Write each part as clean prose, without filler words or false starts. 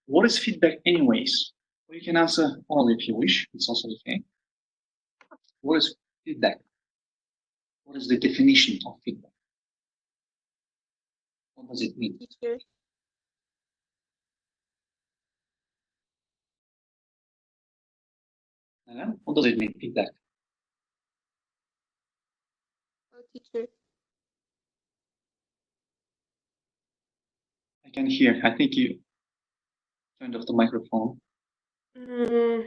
what is feedback anyways? Or you can answer all if you wish. It's also okay. What is feedback? What is the definition of feedback? What does it mean? Teacher. What does it mean, feedback? Oh, teacher. I can hear. I think you turned off the microphone. Yeah.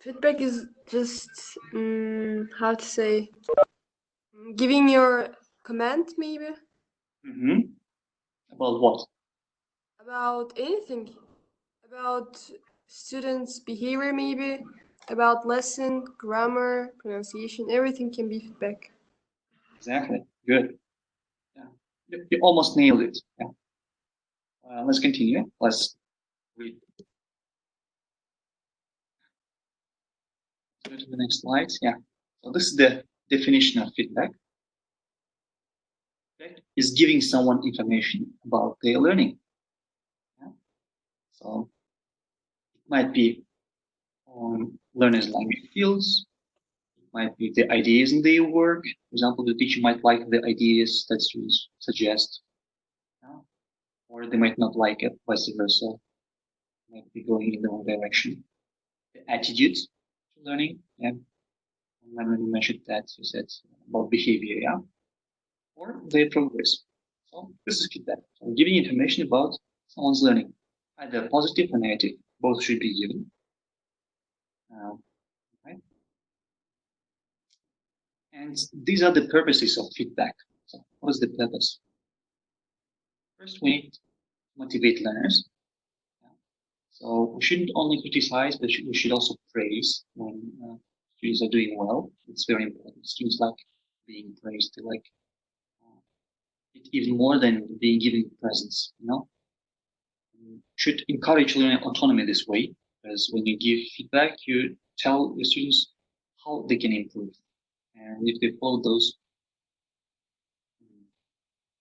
Feedback is just how to say, giving your comment maybe. About what? About anything. About students' behavior maybe. About lesson, grammar, pronunciation. Everything can be feedback. Exactly. Good. Yeah. You almost nailed it. Yeah. Let's continue. Let's read. Go to the next slide. Yeah. So this is the definition of feedback. Feedback is giving someone information about their learning. Yeah. So it might be on learners' language skills. It might be the ideas in their work. For example, the teacher might like the ideas that students suggest, or they might not like it, vice versa. Might be going in the wrong direction. The attitudes to learning, yeah. When you mentioned that, you said about behavior, yeah, or their progress. So this is feedback. So giving information about someone's learning, either positive or negative, both should be given. Right? And these are the purposes of feedback. So what is the purpose? First, we need to motivate learners. So we shouldn't only criticize, but we should also praise when students are doing well. It's very important. Students like being praised. They like it even more than being given presents, you know? Should encourage learning autonomy this way, because when you give feedback, you tell the students how they can improve. And if they follow those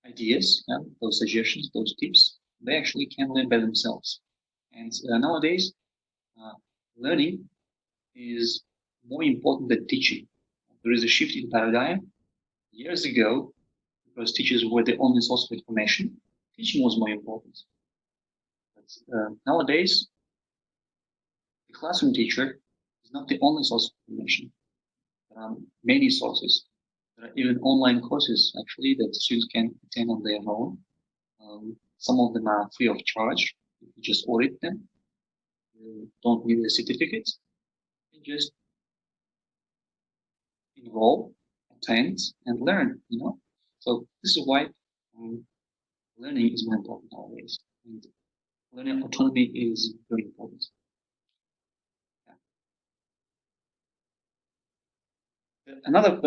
ideas, those suggestions, those tips, they actually can learn by themselves. And nowadays, learning is more important than teaching. There is a shift in paradigm. Years ago, because teachers were the only source of information, teaching was more important. But nowadays, the classroom teacher is not the only source of information. There are many sources. There are even online courses, actually, that students can attend on their own. Some of them are free of charge. You just audit them. You don't need a certificate. You just enroll, attend, and learn, you know? So this is why learning is more important nowadays. And learning autonomy is very important. Yeah. Another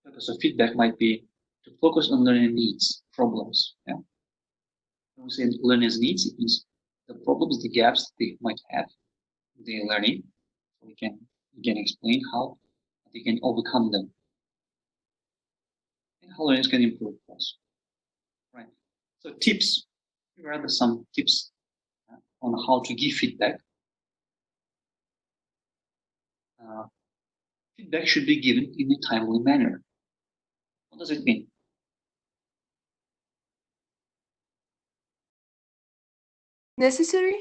purpose of feedback might be to focus on learner needs, problems. Yeah. When we say learners' needs, it means the problems, the gaps they might have in their learning. So we can explain how they can overcome them and how learners can improve us. Right. So tips. Here are some tips on how to give feedback. Feedback should be given in a timely manner. What does it mean? Necessary?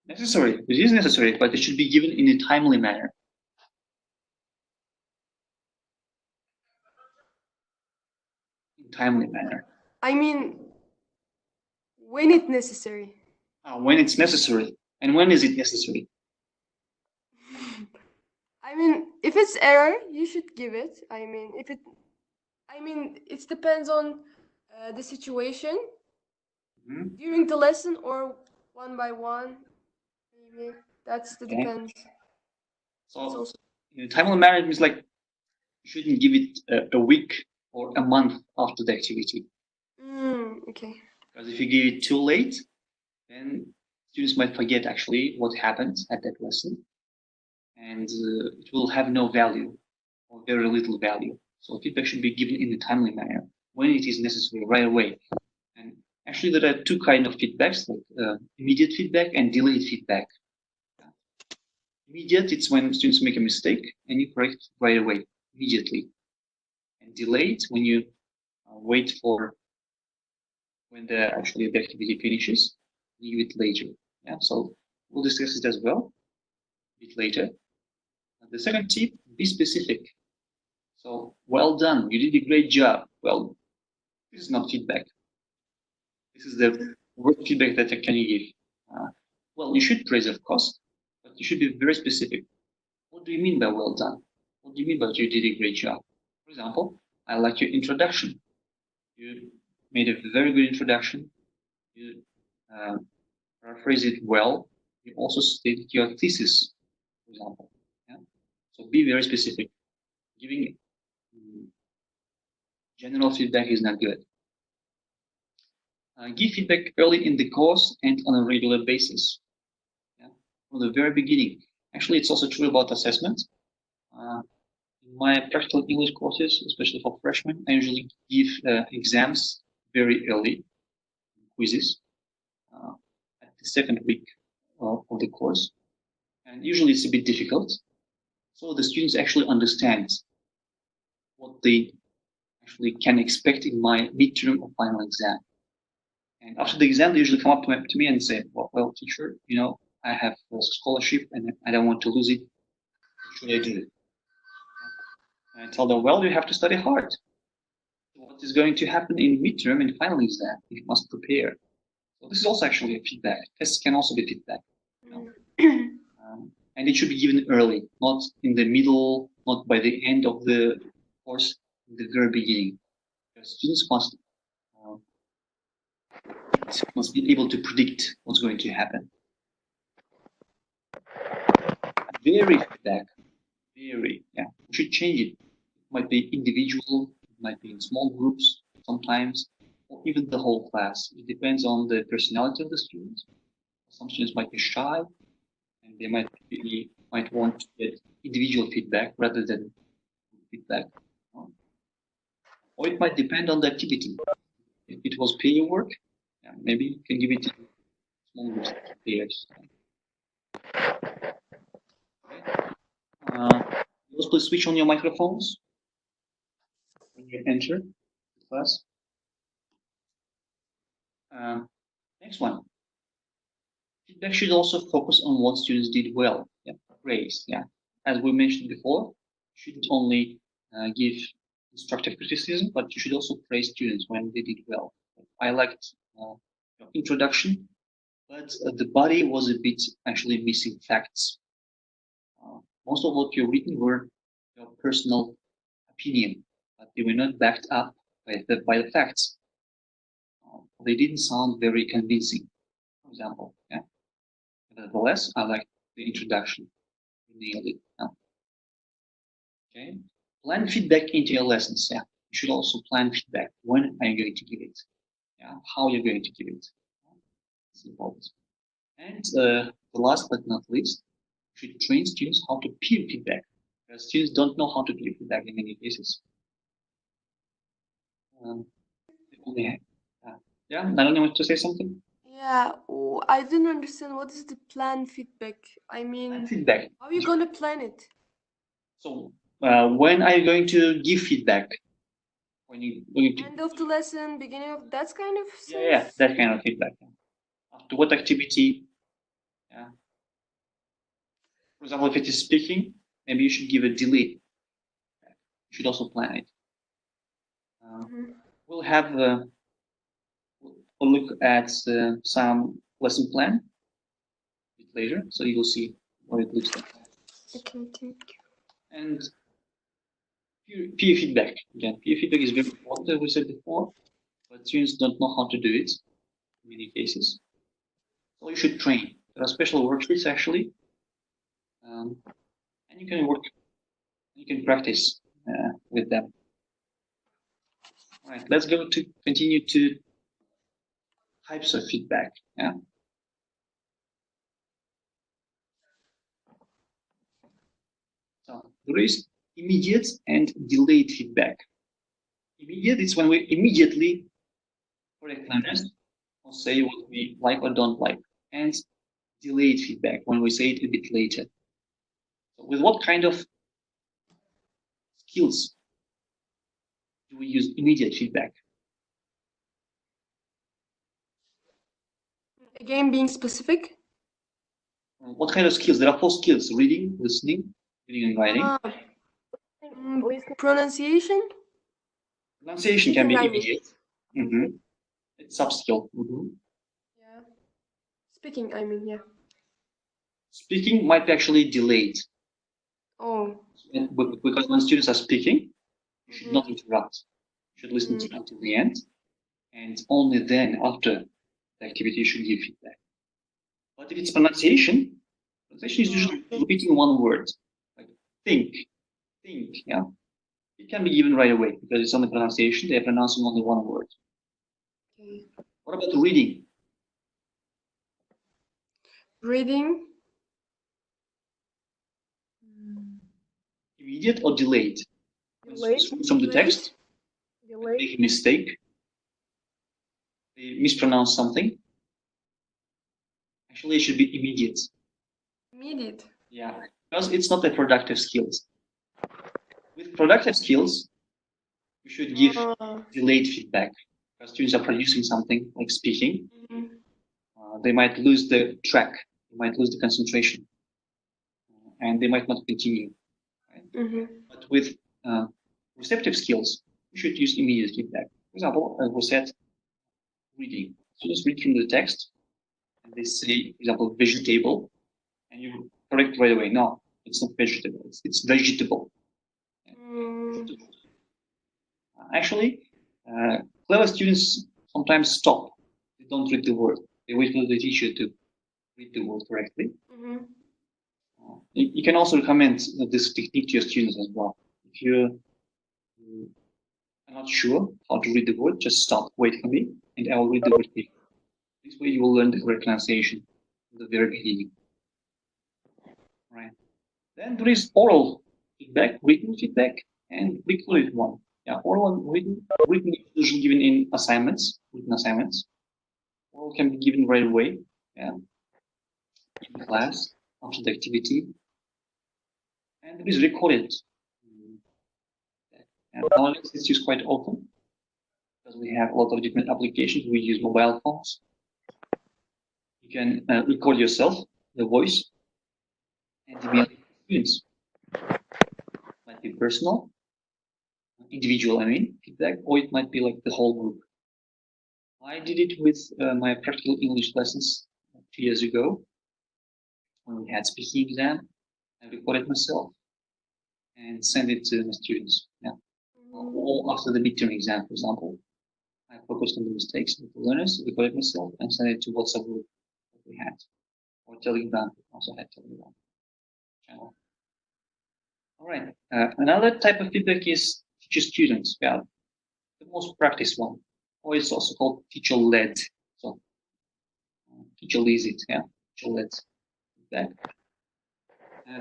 Necessary. It is necessary, but it should be given in a timely manner. In timely manner. I mean, when it's necessary. When it's necessary. And when is it necessary? I mean, if it's error, you should give it. I mean, it depends on the situation during the lesson or one by one. Maybe that's the depends. So in a timely manner, it means like you shouldn't give it a week or a month after the activity. Okay. Because if you give it too late, then students might forget actually what happened at that lesson, and it will have no value or very little value. So feedback should be given in a timely manner when it is necessary, right away. And Actually, there are two kinds of feedbacks, like immediate feedback and delayed feedback. Immediate, it's when students make a mistake and you correct right away, immediately. And delayed, when you wait for when the activity finishes, you do it later. Yeah, so we'll discuss it as well a bit later. The second tip, be specific. So, well done, you did a great job. Well, this is not feedback. This is the worst feedback that I can give. Well, you should praise, of course, but you should be very specific. What do you mean by well done? What do you mean by you did a great job? For example, I like your introduction. You made a very good introduction. You paraphrase it well. You also stated your thesis, for example. Yeah? So be very specific. Giving general feedback is not good. Give feedback early in the course and on a regular basis. Yeah? From the very beginning. Actually, it's also true about assessment. In my practical English courses, especially for freshmen, I usually give exams very early, quizzes, at the second week of the course. And usually it's a bit difficult. So the students actually understand what they actually can expect in my midterm or final exam. And after the exam, they usually come up to me and say, well, teacher, I have a scholarship and I don't want to lose it. What should I do? And I tell them, well, you have to study hard. What is going to happen in midterm and final exam? You must prepare. So this is also actually a feedback. Tests can also be feedback. And it should be given early, not in the middle, not by the end of the course, in the very beginning. Because students must be able to predict what's going to happen. Very feedback, very, yeah. We should change it. It might be individual, it might be in small groups sometimes, or even the whole class. It depends on the personality of the students. Some students might be shy, and they might want to get individual feedback rather than feedback. Or it might depend on the activity. If it was peer work, yeah, maybe you can give it to small groups of peers. Also, please switch on your microphones when you enter the class. Next one. Feedback should also focus on what students did well. Yeah, praise. Yeah, as we mentioned before, you shouldn't only give constructive criticism, but you should also praise students when they did well. I liked your introduction, but the body was a bit actually missing facts. Most of what you've written were your personal opinion, but they were not backed up by the facts. They didn't sound very convincing, for example. Yeah. Nevertheless, I like the introduction. You nailed it. Yeah. Okay. Plan feedback into your lessons. Yeah. You should also plan feedback. When are you going to give it? Yeah. How you're going to give it? It's important. And the last but not least, you should train students how to peer feedback. Because students don't know how to peer feedback in many cases. Yeah, I don't know what to say something. Yeah, I didn't understand what is the plan feedback. I mean, Plan feedback. how are you gonna plan it? So, when are you going to give feedback? When you End of the lesson, beginning of that kind of sense? Yeah, that kind of feedback. After what activity? Yeah. For example, if it is speaking, maybe you should give a delay. You should also plan it. We'll have a look at some lesson plan a bit later, so you will see what it looks like. Okay, thank you. And peer feedback. Again, peer feedback is very important, as we said before, but students don't know how to do it in many cases. So you should train. There are special worksheets actually, and you can practice with them. All right, let's go to continue to types of feedback. Yeah. So there is immediate and delayed feedback. Immediate is when we immediately correct learners or say what we like or don't like, and delayed feedback when we say it a bit later. So with what kind of skills do we use immediate feedback? Again, being specific. What kind of skills? There are 4 skills: reading, listening, reading and writing. Pronunciation. Pronunciation can be immediate. It's sub-skill. Yeah. Speaking, I mean, yeah. Speaking might be actually delayed. Oh. Because when students are speaking, you should not interrupt. You should listen to until the end, and only then, after the activity, you should give feedback. But if it's pronunciation is usually repeating one word, like think, yeah. It can be given right away because it's only pronunciation. They're pronouncing only one word. Okay. What about reading? Reading. Immediate or delayed? Delayed. From the text, they make a mistake. They mispronounce something. Actually, it should be immediate. Immediate. Yeah, because it's not a productive skills. With productive skills, you should give delayed feedback. Because students are producing something like speaking, they might lose the track, they might lose the concentration, and they might not continue. Right? But with receptive skills, you should use immediate feedback. For example, as we said, reading. Students read from the text, and they say, for example, vegetable, and you correct right away. No, it's not vegetable. It's vegetable. Actually, clever students sometimes stop. They don't read the word. They wait for the teacher to read the word correctly. You can also recommend this technique to your students as well. If you're not sure how to read the word, just stop, wait for me, and I will read the word for you. This way you will learn the correct pronunciation at the very beginning. Right. Then there is oral feedback, written feedback, and recorded one. Yeah, oral and written is usually given in assignments, written assignments. Oral can be given right away, yeah, in class, after the activity. And it is recorded. And nowadays it's used quite often because we have a lot of different applications. We use mobile phones. You can record yourself, the voice, and email it to students. It might be personal, individual, feedback, or it might be like the whole group. I did it with my practical English lessons 2 years ago when we had speaking exam. I recorded myself and sent it to my students. Yeah. Or after the midterm exam, for example, I focused on the mistakes of the learners, recorded myself, and sent it to WhatsApp group that we had, or Telegram. Also had Telegram channel. All right. Another type of feedback is teacher-students. Yeah, the most practiced one, or it's also called teacher-led. So teacher leads it. Yeah, teacher-led feedback.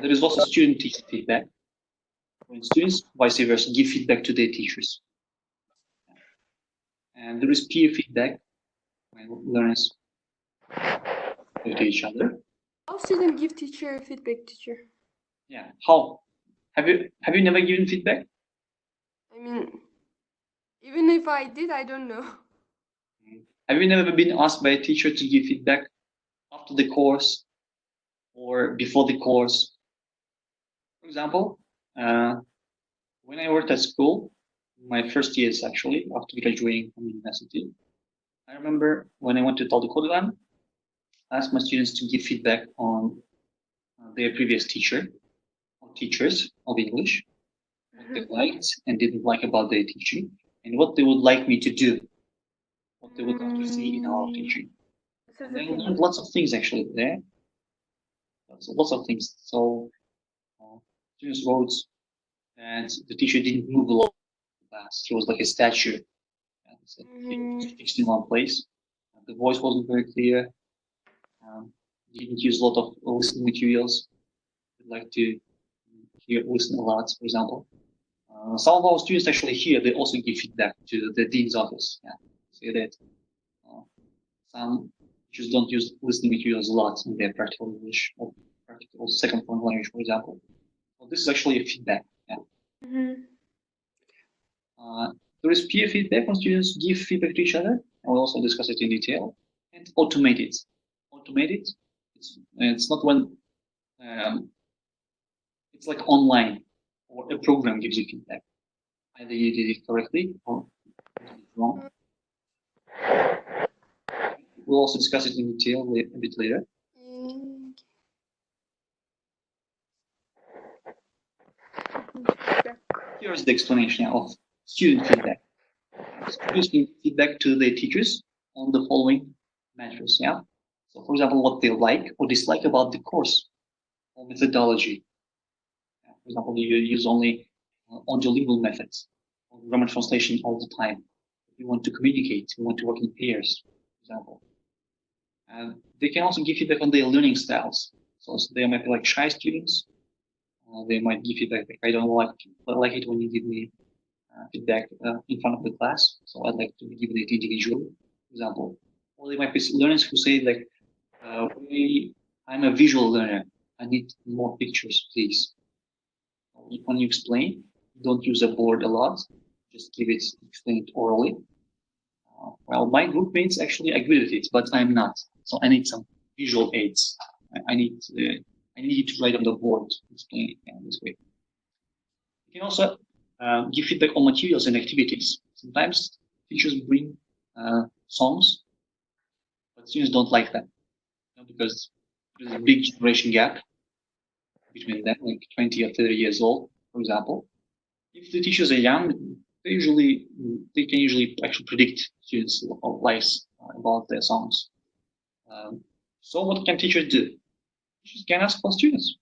There is also student-teacher feedback. When students, vice versa, give feedback to their teachers. And there is peer feedback when learners give to each other. How students give teacher feedback, teacher? Yeah. How? Have you never given feedback? I mean, even if I did, I don't know. Have you never been asked by a teacher to give feedback after the course or before the course? For example, when I worked at school, my first years actually, after graduating from university, I remember when I went to Taldykorgan, I asked my students to give feedback on their previous teacher or teachers of English, what they liked and didn't like about their teaching, and what they would like me to do, what they would like to see in our teaching. And I learned lots of things actually there. Lots of things. So students wrote that the teacher didn't move a lot in class. He was like a statue. He fixed in one place. The voice wasn't very clear. Didn't use a lot of listening materials. We'd like to listen a lot, for example. Some of our students actually here, they also give feedback to the dean's office. Yeah, say that Some teachers don't use listening materials a lot in their practical English or practical second foreign language, for example. So this is actually a feedback. Yeah. There is peer feedback when students give feedback to each other, and we'll also discuss it in detail. And automated. Automated, it's not when it's like online or a program gives you feedback. Either you did it correctly or you did it wrong. We'll also discuss it in detail a bit later. Here's the explanation of student feedback. Students give feedback to their teachers on the following matters. Yeah. So, for example, what they like or dislike about the course or methodology. For example, you use only audiolingual methods or grammar translation all the time. If you want to communicate, you want to work in pairs, for example. They can also give feedback on their learning styles. So they might be like shy students. They might give feedback like, I don't like it when you give me feedback in front of the class. So I'd like to give it individually, for example. Or they might be learners who say like, I'm a visual learner. I need more pictures, please. When you explain, don't use a board a lot. Just give it explained orally. Well, my group mates actually agree with it, but I'm not. So I need some visual aids. I need to write on the board, explain it this way. You can also give feedback on materials and activities. Sometimes teachers bring songs, but students don't like them because there's a big generation gap between them, like 20 or 30 years old, for example. If the teachers are young, they can usually actually predict students' lives about their songs. So what can teachers do? Teachers can ask for students.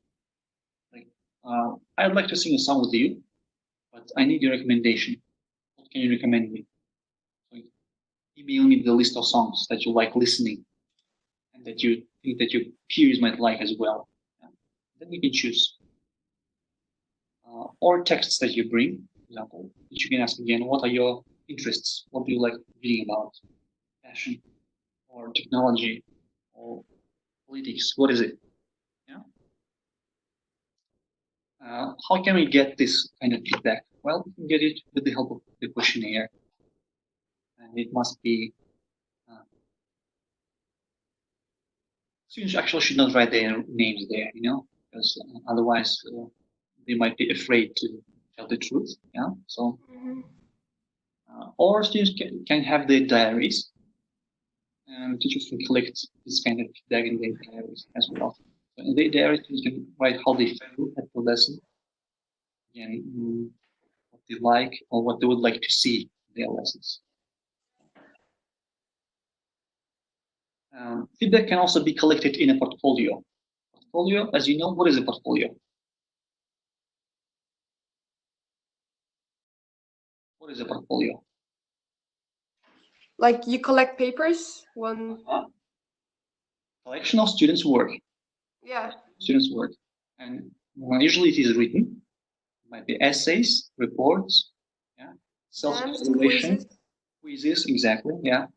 Like, I'd like to sing a song with you, but I need your recommendation. What can you recommend me? So email me the list of songs that you like listening and that you think that your peers might like as well. Then you can choose. Or texts that you bring, for example, which you can ask again, what are your interests? What do you like reading about? Fashion or technology or politics? What is it? Yeah. How can we get this kind of feedback? Well, we can get it with the help of the questionnaire. And it must be, students actually should not write their names there, because otherwise they might be afraid to tell the truth. Yeah. So, or students can have their diaries, and teachers can collect this kind of feedback in their diaries as well. So in their diaries, you can write how they feel at the lesson, and what they like or what they would like to see in their lessons. Feedback can also be collected in a portfolio. Portfolio, as you know, what is a portfolio? What is a portfolio? Like you collect papers, one collection of students' work. Yeah. Students' work, and usually it is written. It might be essays, reports, yeah, self-evaluation, quizzes, exactly, yeah,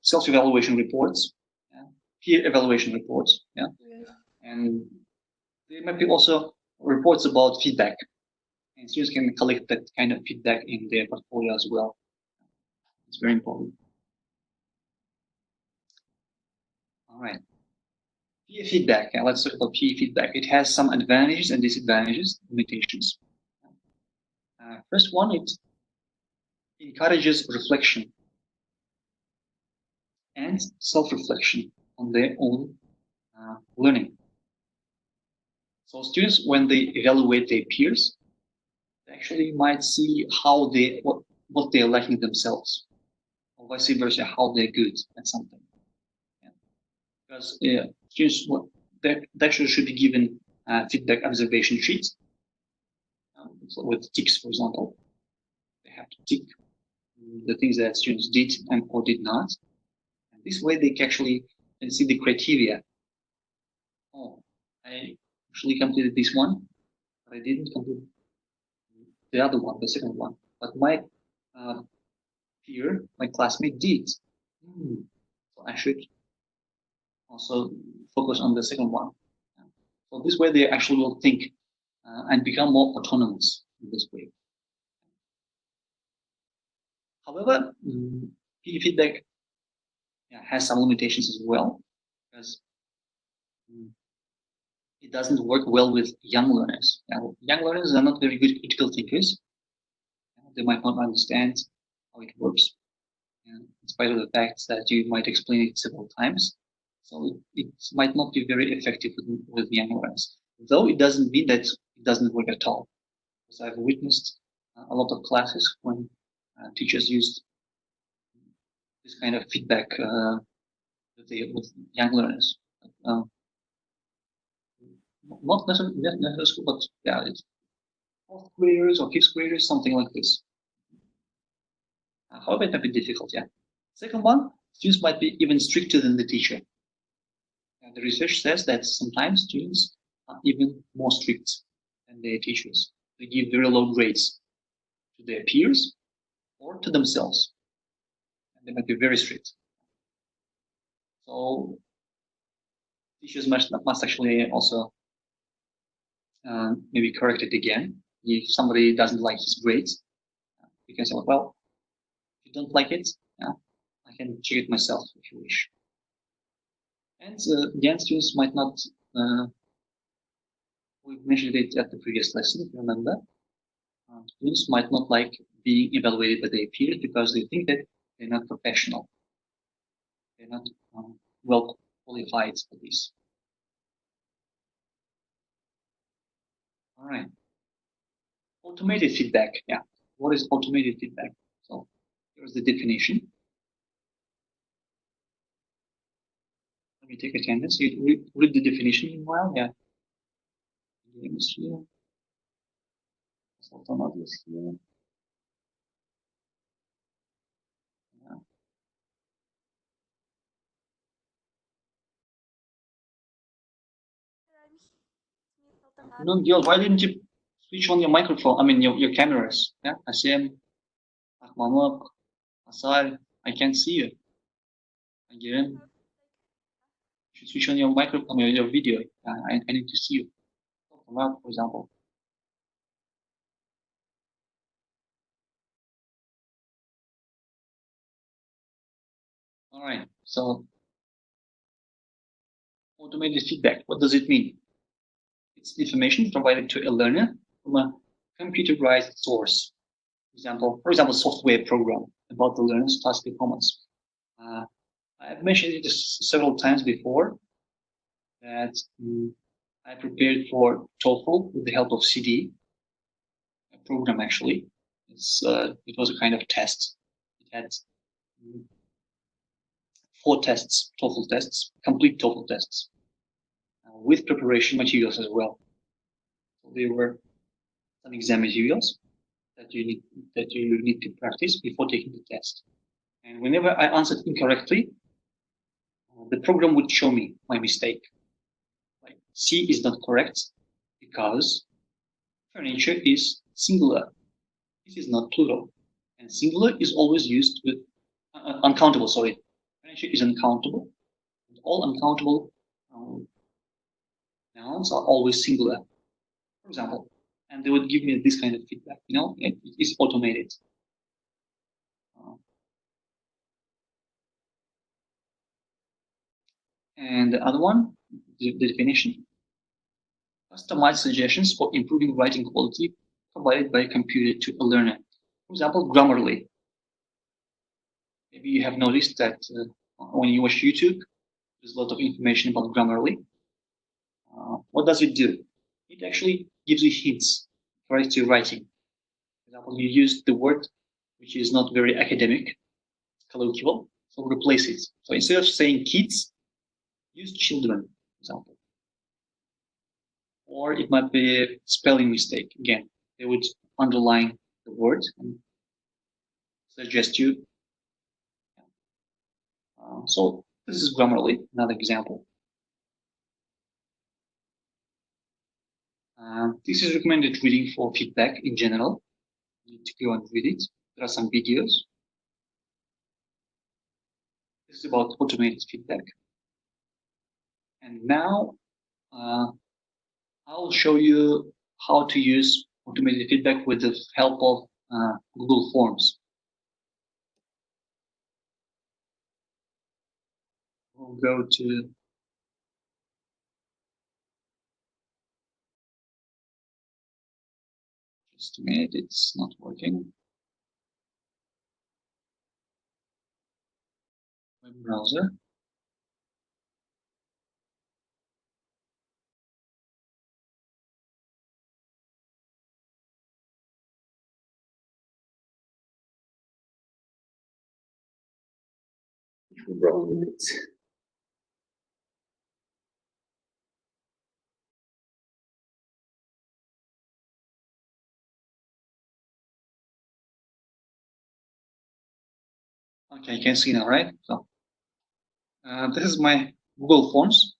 self-evaluation reports, yeah, peer evaluation reports, yeah, and there might be also reports about feedback, and students can collect that kind of feedback in their portfolio as well. It's very important. All right. Peer feedback. Let's talk about peer feedback. It has some advantages and disadvantages, limitations. First one, it encourages reflection and self-reflection on their own learning. So students, when they evaluate their peers, they actually might see how what they're lacking themselves, or vice versa, how they're good at something. Yeah. Because students, they should be given feedback observation sheets with ticks, for example. They have to tick the things that students did and or did not. And this way, they can actually see the criteria. Oh, I actually completed this one, but I didn't complete the other one, the second one. But my peer, my classmate did. So I should also focus on the second one. So this way they actually will think and become more autonomous in this way. However, peer feedback has some limitations as well, because it doesn't work well with young learners. Young learners are not very good critical thinkers. They might not understand how it works, in spite of the fact that you might explain it several times. So it might not be very effective with young learners. Though it doesn't mean that it doesn't work at all. Because I've witnessed a lot of classes when teachers used this kind of feedback with young learners. Not necessarily school, but yeah, it's fourth graders or fifth graders, something like this. However, it might be difficult, yeah. Second one, students might be even stricter than the teacher. The research says that sometimes students are even more strict than their teachers. They give very low grades to their peers or to themselves. And they might be very strict. So teachers must actually also maybe correct it again. If somebody doesn't like his grades, you can say, well, if you don't like it, I can check it myself if you wish. And again, students might not, we mentioned it at the previous lesson, if you remember. Students might not like being evaluated by their peers because they think that they're not professional. They're not well qualified for this. All right. Automated feedback. Yeah. What is automated feedback? So here's the definition. Let me take attendance. You read the definition meanwhile. Yeah. Games here. Autonomous here. Yeah. No, Gil, why didn't you switch on your microphone? I mean, your cameras. Yeah. Asem, Ahmamok, Asal. I can't see you. Again. You should switch on your microphone, your video. I need to see you. For example. All right. So automated feedback. What does it mean? It's information provided to a learner from a computerized source. For example, software program about the learner's task performance. I've mentioned it several times before that I prepared for TOEFL with the help of CD, a program actually. It was a kind of test. It had 4 tests, TOEFL tests, complete TOEFL tests, with preparation materials as well. So there were some exam materials that you need to practice before taking the test. And whenever I answered incorrectly, the program would show me my mistake. Like C is not correct because furniture is singular. This is not plural. And singular is always used with uncountable, sorry. Furniture is uncountable. And all uncountable nouns are always singular. For example, and they would give me this kind of feedback, it is automated. And the other one, the definition, customized suggestions for improving writing quality provided by a computer to a learner. For example, Grammarly. Maybe you have noticed that when you watch YouTube, there's a lot of information about Grammarly. What does it do? It actually gives you hints for your writing. For example, you use the word which is not very academic, colloquial, so replace it. So instead of saying kids, use children, for example. Or it might be a spelling mistake. Again, they would underline the word and suggest you. So this is Grammarly, another example. This is recommended reading for feedback in general. You need to go and read it. There are some videos. This is about automated feedback. And now I'll show you how to use automated feedback with the help of Google Forms. We'll go to just a minute, it's not working. Web browser. Okay, you can see now, right? So this is my Google Forms.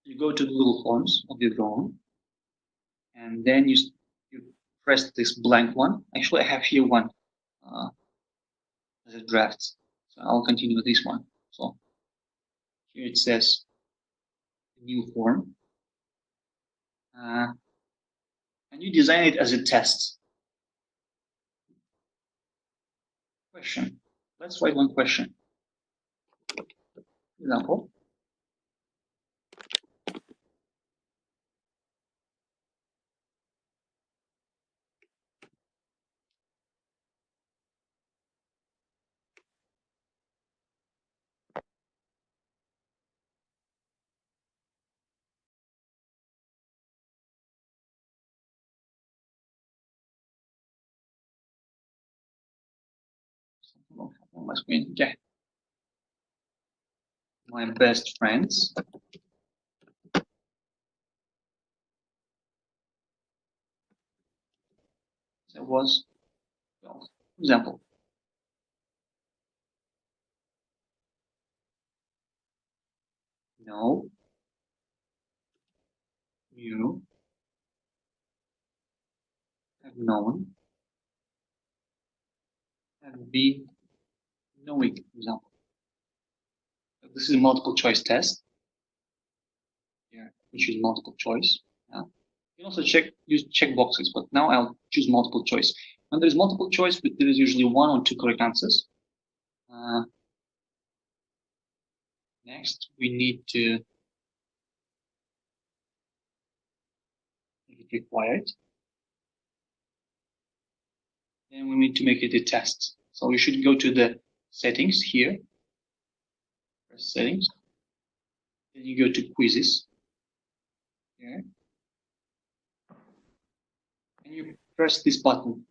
You go to Google Forms of your own, and then you press this blank one. Actually, I have here one as a draft, so I'll continue with this one. So here it says new form, and you design it as a test question. Let's write one question. Example. On my screen. Okay. My best friends. There was, well, example. No, you have known, have been knowing, for example. This is a multiple choice test. Here, we choose multiple choice. Yeah. You can also use checkboxes, but now I'll choose multiple choice. When there's multiple choice, there is usually one or two correct answers. Next, we need to make it required. Then we need to make it a test. So you should go to the settings here. Press settings. Then you go to quizzes. Here. And you press this button.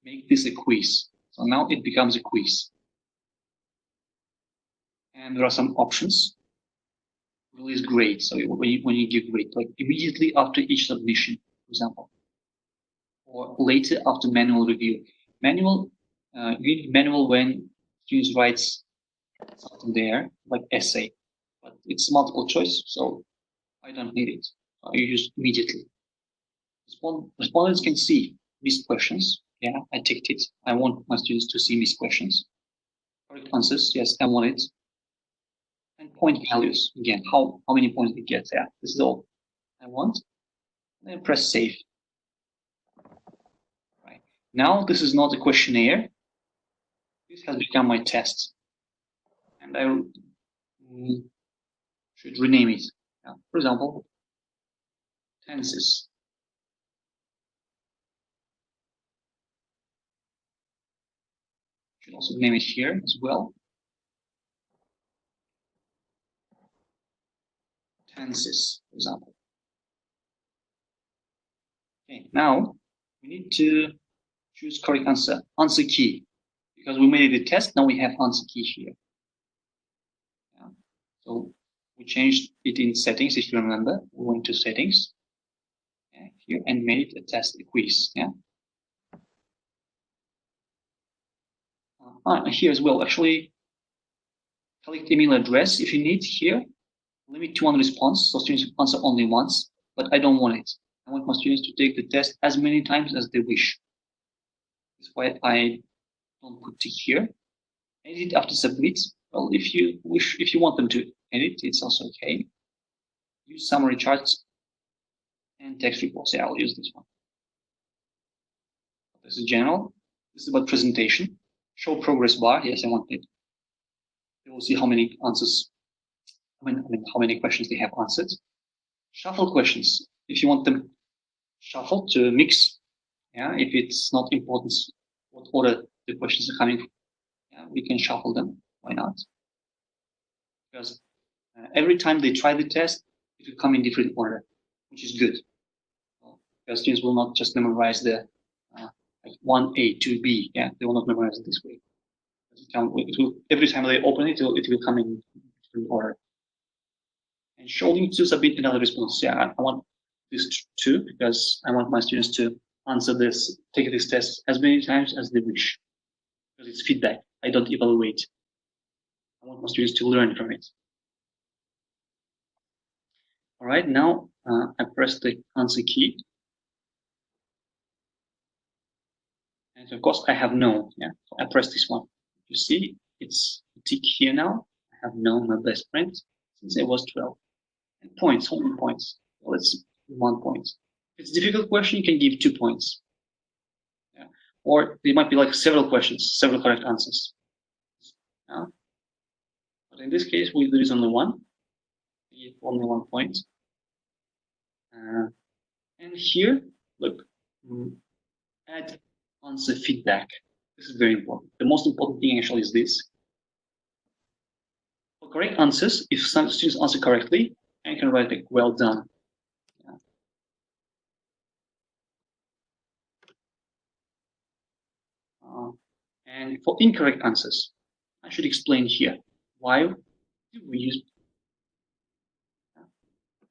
Make this a quiz. So now it becomes a quiz. And there are some options. Release grade. So when you give grade, like immediately after each submission, for example, or later after manual review. Manual, you need manual when students writes something there, like essay, but it's multiple choice, so I don't need it. I use immediately. Respondents can see missed questions. Yeah, I ticked it. I want my students to see missed questions. Correct answers, yes, I want it. And point values, again, how many points they get. Yeah, this is all I want. And then press save. Right. Now this is not a questionnaire. This has become my test. And I should rename it. Yeah. For example, tenses. Should also name it here as well. Tenses, for example. Okay, now we need to choose correct answer, answer key. Because we made it a test, now we have answer key here. Yeah. So we changed it in settings, if you remember. We went to settings here and made it a test, a quiz. Yeah. Here as well, actually, collect email address if you need here. Limit to one response, so students answer only once, but I don't want it. I want my students to take the test as many times as they wish. That's why I don't put it here. Edit after submit. Well, if you want them to edit, it's also okay. Use summary charts and text reports. Yeah, I'll use this one. This is general. This is about presentation. Show progress bar. Yes, I want it. You will see how many answers. I mean, how many questions they have answered. Shuffle questions. If you want them shuffled to mix, yeah, if it's not important what order the questions are coming from, yeah, we can shuffle them. Why not? Because every time they try the test, it will come in different order, which is good. Because students will not just memorize the like 1A, 2B. Yeah, they will not memorize it this way. Every time they open it, it will come in different order. And showing to submit another response. Yeah, I want this too, because I want my students to answer this, take this test as many times as they wish. Because it's feedback. I don't evaluate. I want my students to learn from it. All right, now I press the answer key. And of course, I have no. Yeah, so I press this one. You see, it's a tick here now. I have no, my best friend, since I was 12. And points, how many points? Well, it's 1 point. If it's a difficult question, you can give 2 points. Yeah. Or there might be like several questions, several correct answers. Yeah. But in this case, there is only one. We give only 1 point. And here, look, add answer feedback. This is very important. The most important thing actually is this. For correct answers, if some students answer correctly, I can write like, well done. Yeah. And for incorrect answers, I should explain here. Why do we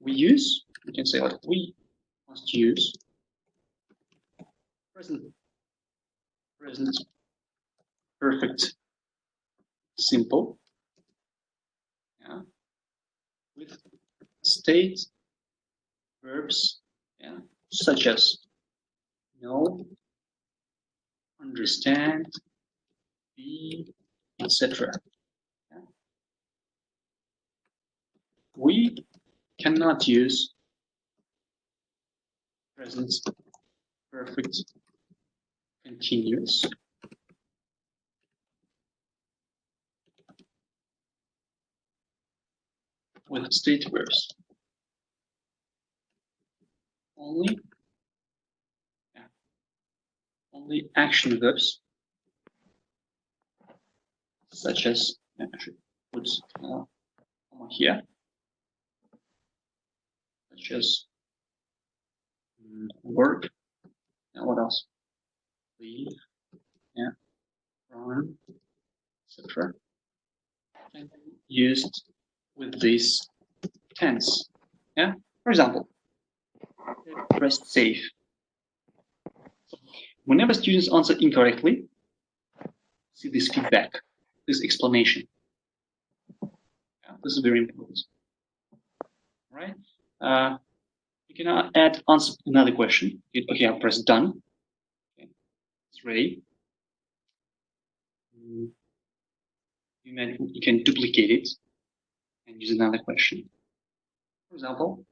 use? We can say like we must use present perfect simple, yeah, with state verbs, yeah, such as know, understand, be, etc. Yeah. We cannot use present perfect continuous with state verbs. Only action verbs, such as I should put here, such as work. And what else? Leave, yeah, run, etc. And used with this tense. Yeah. For example, press save. Whenever students answer incorrectly, see this feedback, this explanation. Yeah, this is very important. All right. You can add answer another question. Okay, I'll press done. Okay. It's ready. You can duplicate it and use another question. For example,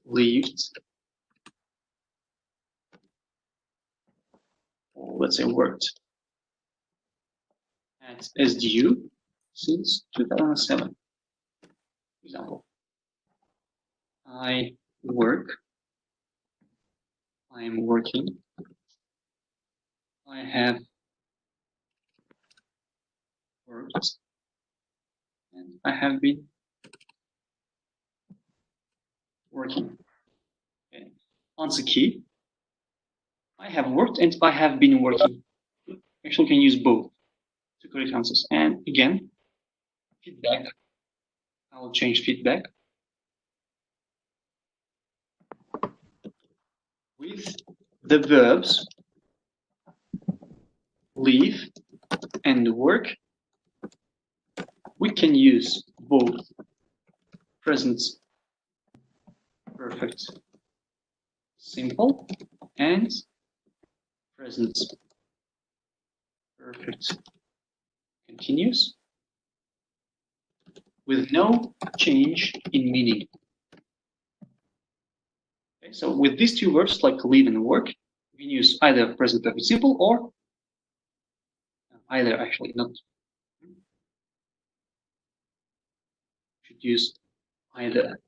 lived, or let's say worked at SDU since 2007. For example, I'm working, I have worked, and I have been working. Okay. Answer key. I have worked and I have been working. Actually, can use both to correct answers. And again, feedback. I will change feedback with the verbs live and work. We can use both present perfect simple and present perfect continuous with no change in meaning. Okay, so with these two verbs, like live and work, we can use either present perfect simple or either, actually not. Should use either.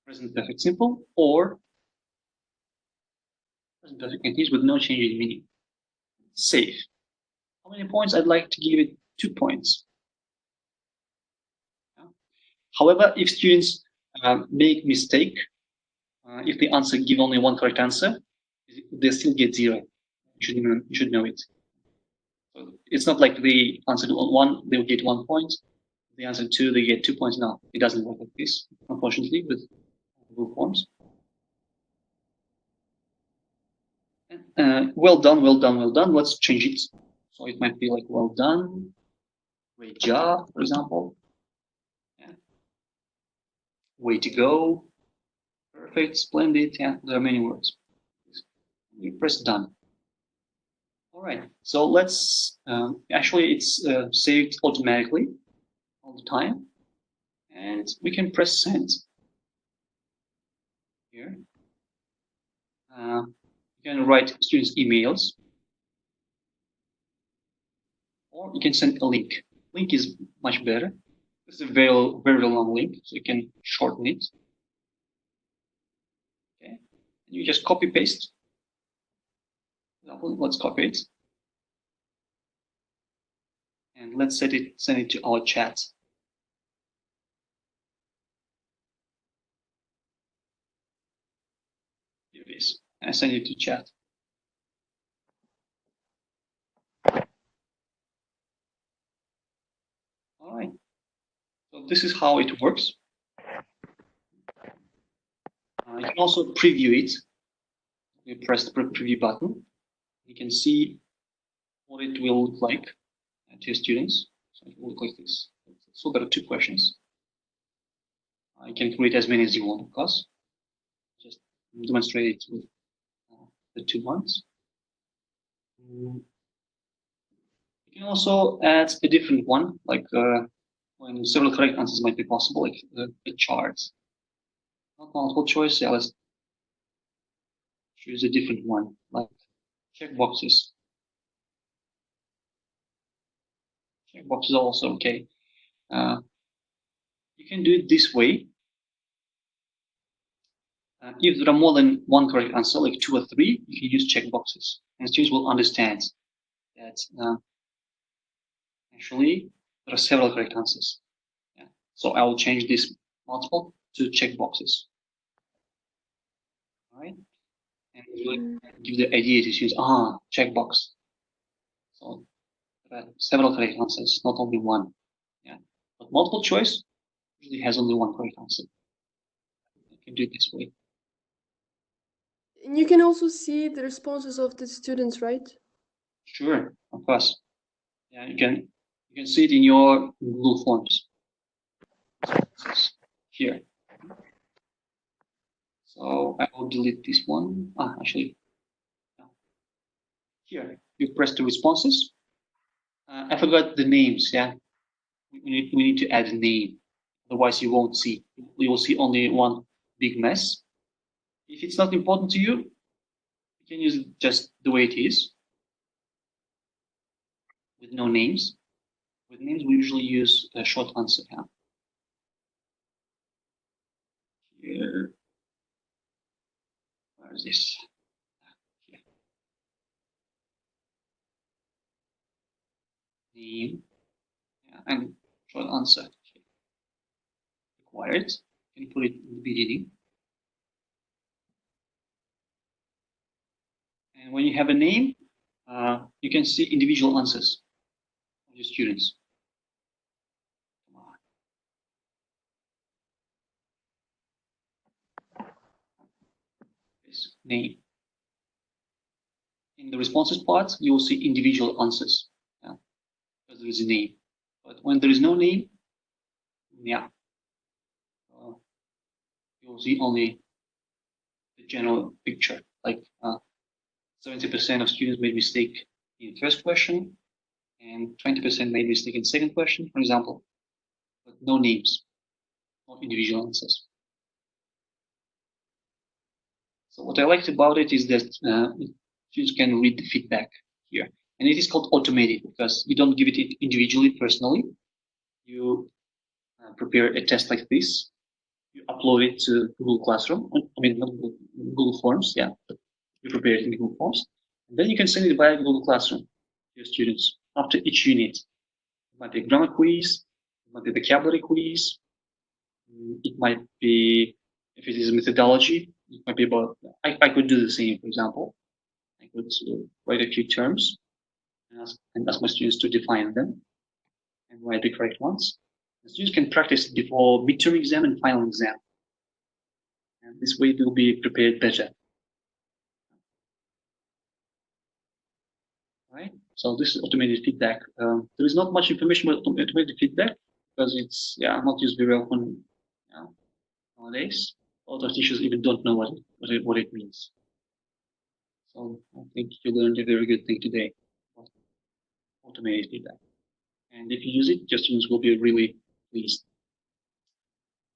Present perfect simple or present perfect continuous with no change in meaning. Safe. How many points? I'd like to give it 2 points. However, if students make mistake, if the answer give only one correct answer, they still get 0. You should know it. So it's not like they answered 1, they will get 1 point. If they answered 2, they get 2 points. No, it doesn't work like this, unfortunately, with Google Forms. Well done, well done, well done. Let's change it. So it might be like well done, great job, for example. Yeah. Way to go, perfect, splendid. Yeah, there are many words. You press done. All right, so let's, actually it's saved automatically all the time. And we can press send here. You can write students' emails. Or you can send a link. Link is much better. It's a very, very long link, so you can shorten it. Okay, and you just copy paste. Let's copy it, and let's send it to our chat. Here it is. I send it to chat. All right. So this is how it works. You can also preview it. You press the preview button. You can see what it will look like to your students. So it will look like this. So there are 2 questions. You can create as many as you want, of course. Just demonstrate it with the 2 ones. You can also add a different one, like when several correct answers might be possible, like a chart. Not multiple choice. Yeah, let's choose a different one, like checkboxes. Checkboxes are also okay. You can do it this way. If there are more than 1 correct answer, like 2 or 3, you can use checkboxes, and students will understand that actually there are several correct answers. Yeah. So I will change this multiple to checkboxes. All right, and we'll give the idea to students. Checkbox. So there are several correct answers, not only 1. Yeah, but multiple choice usually has only 1 correct answer. You can do it this way. And you can also see the responses of the students, right? Sure, of course. Yeah, you can see it in your Google Forms. Here. So I will delete this one. Actually, here you press the responses. I forgot the names. Yeah, we need to add a name. Otherwise, you won't see. You will see only one big mess. If it's not important to you, you can use it just the way it is, with no names. With names, we usually use a short answer. Yeah. Here, where is this? Here. Name, yeah, and short answer. Required. You can put it in the beginning. And when you have a name, you can see individual answers of your students. Come on. This name. In the responses part, you will see individual answers. Yeah, because there is a name. But when there is no name, yeah, you'll see only the general picture, like 70% of students made mistake in first question and 20% made mistake in second question, for example, but no names, no individual answers. So what I liked about it is that students can read the feedback here, and it is called automated because you don't give it individually, personally. You prepare a test like this, you upload it to Google Classroom, I mean, not Google Forms, yeah, but you prepare it in Google Forms, and then you can send it via Google Classroom to your students after each unit. It might be a grammar quiz, it might be a vocabulary quiz, it might be, if it is a methodology, it might be about, I could do the same, for example. I could write a few terms and ask my students to define them and write the correct ones. The students can practice before midterm exam and final exam. And this way they'll be prepared better. Right? So this is automated feedback. There is not much information about automated feedback because it's not used very often nowadays. A lot of teachers even don't know what it means. So I think you learned a very good thing today about automated feedback. And if you use it, your students will be really pleased.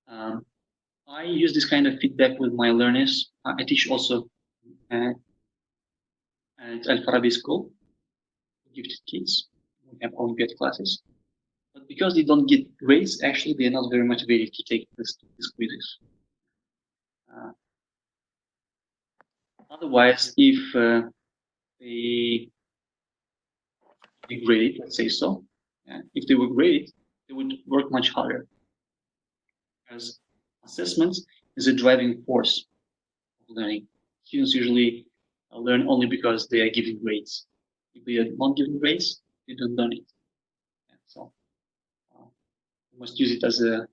I use this kind of feedback with my learners. I teach also at Al-Farabi School, gifted kids. We have Olympiad classes. But because they don't get grades, actually, they're not very motivated to take these quizzes. Otherwise, if they graded, let's say so, if they were graded, they would work much harder. Because assessments is a driving force of learning. Students usually learn only because they are given grades. If they are not given grades, they don't learn it. So you must use it as a,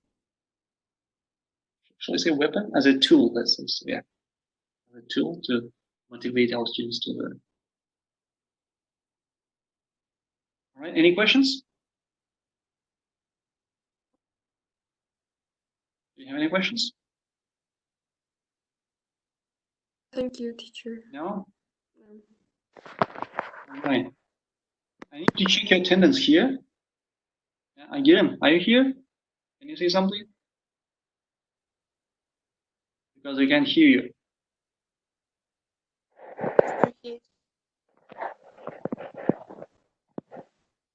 shall I say, weapon, as a tool. Let's say, so, yeah, as a tool to motivate our students to learn. All right. Any questions? Do you have any questions? Thank you, teacher. No? All right. I need to check your attendance here. Yeah, I get him. Are you here? Can you say something? Because I can't hear you. Okay.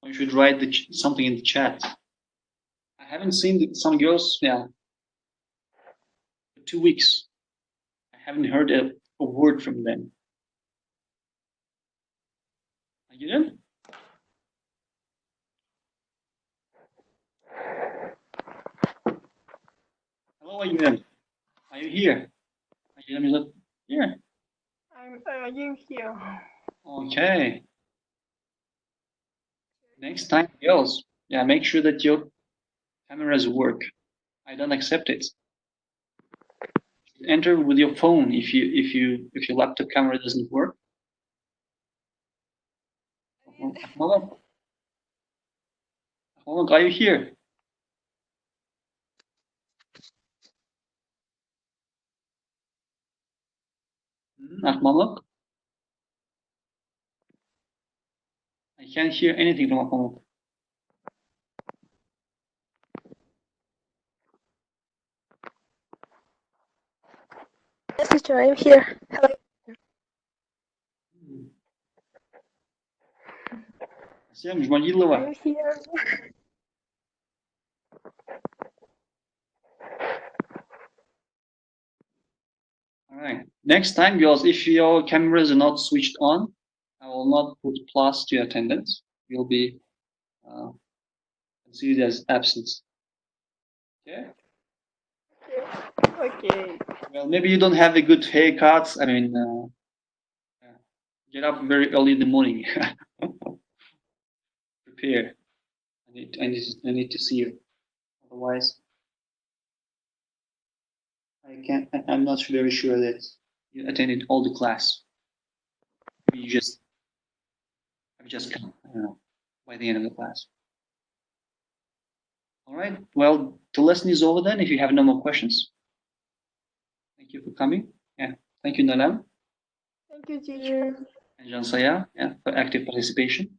You should write something in the chat. I haven't seen some girls, for 2 weeks. I haven't heard a word from them. Are you there? Hello, are you there? Are you here? Are you not here? I'm here. Okay. Next time, girls, make sure that your cameras work. I don't accept it. Enter with your phone if your laptop camera doesn't work. Hold on, are you here? Ahmalak? I can't hear anything from Ahmalak. Yes, teacher, I'm here. Hello. Всем Жмагилова. I'm here. All right. Next time, girls, if your cameras are not switched on, I will not put plus to your attendance. You'll be considered as absence. Okay? Okay. Well, maybe you don't have a good haircut. I mean, get up very early in the morning. Prepare. I need to see you. Otherwise, I'm not very sure that you attended all the class. Maybe you have just come, I don't know, by the end of the class. All right. Well, the lesson is over then. If you have no more questions. you for coming. Yeah. Thank you, Nalan Thank you, teacher. and Jansaya, yeah, for active participation.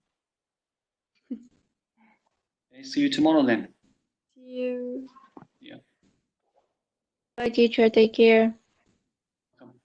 Okay, see you tomorrow then. See you. Yeah. Bye, teacher. Take care. Welcome.